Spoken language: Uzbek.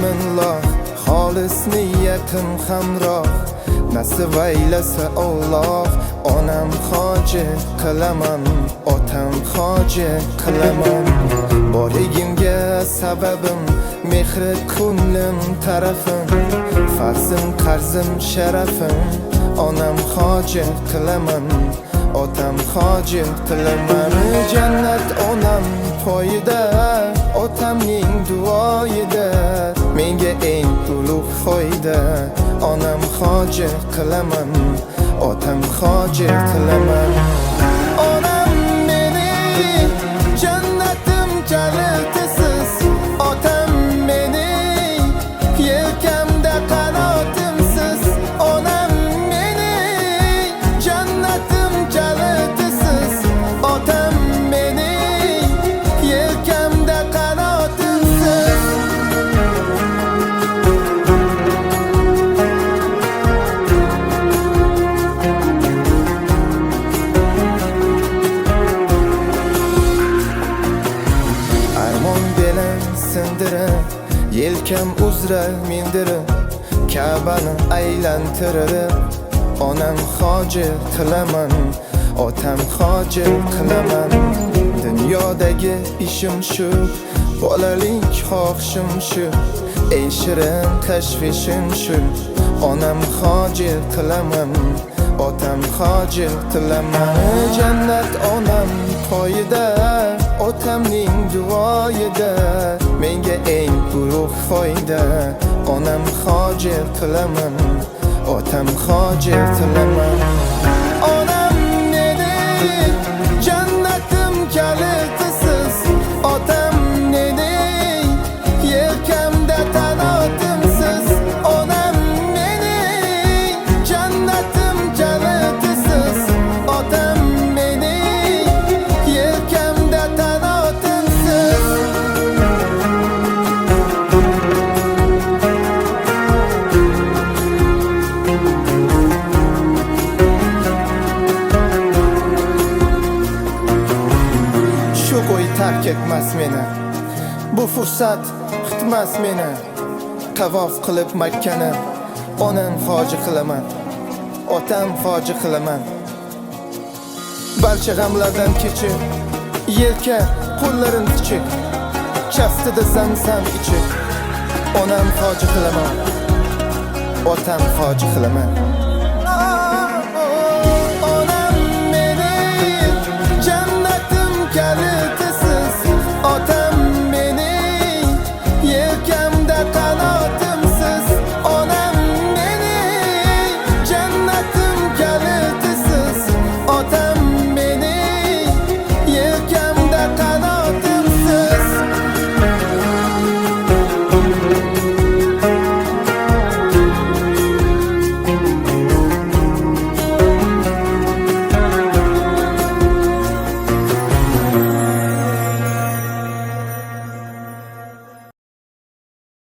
bismillah, xolis niyatim hamroh. Nasib aylasa Alloh, onam hoji qilaman, otam hoji qilaman. Borligimga sababim mehri ko'nglim tarafim, farzim qarzim sharafim. Onam hoji qilaman, otam hoji qilaman. Jannat onam poyida, otamning duoyida. Menga eng ulug' foyda, onam hoji qilaman, otam hoji qilaman. Onam meni jannatim kalitisiz, otam meni yelkamda qanotimsiz. Onam meni jannatim kalitisiz, otam meni yelkamda qanotimsiz. Yelkam uzra mindirib, Ka'bani aylantirib. Onam hoji qilaman, otam hoji qilaman. Dunyodagi ishim shu, bolalik xohishim shu, eng shirin tashvishim shu. Onam hoji qilaman, otam hoji qilaman. Jannat onam poyida, otamning duoyida. Menga eng ulug' foyda, onam hoji qilaman, otam hoji qilaman. Onam meni jannatim kalitisiz, otam meni yelkamda qanotimsiz. Onam meni jannatim kalitisiz, otam meni yelkamda qanotimsiz. Tark etmas meni, bu fursat kutmas meni. Tavof qilib Makkani, onam hoji qilaman, otam hoji qilaman. Barcha g'amlardan kechib, yelka qo'llarim tichib, kaftida zamzam ichib. Onam hoji qilaman, otam hoji qilaman.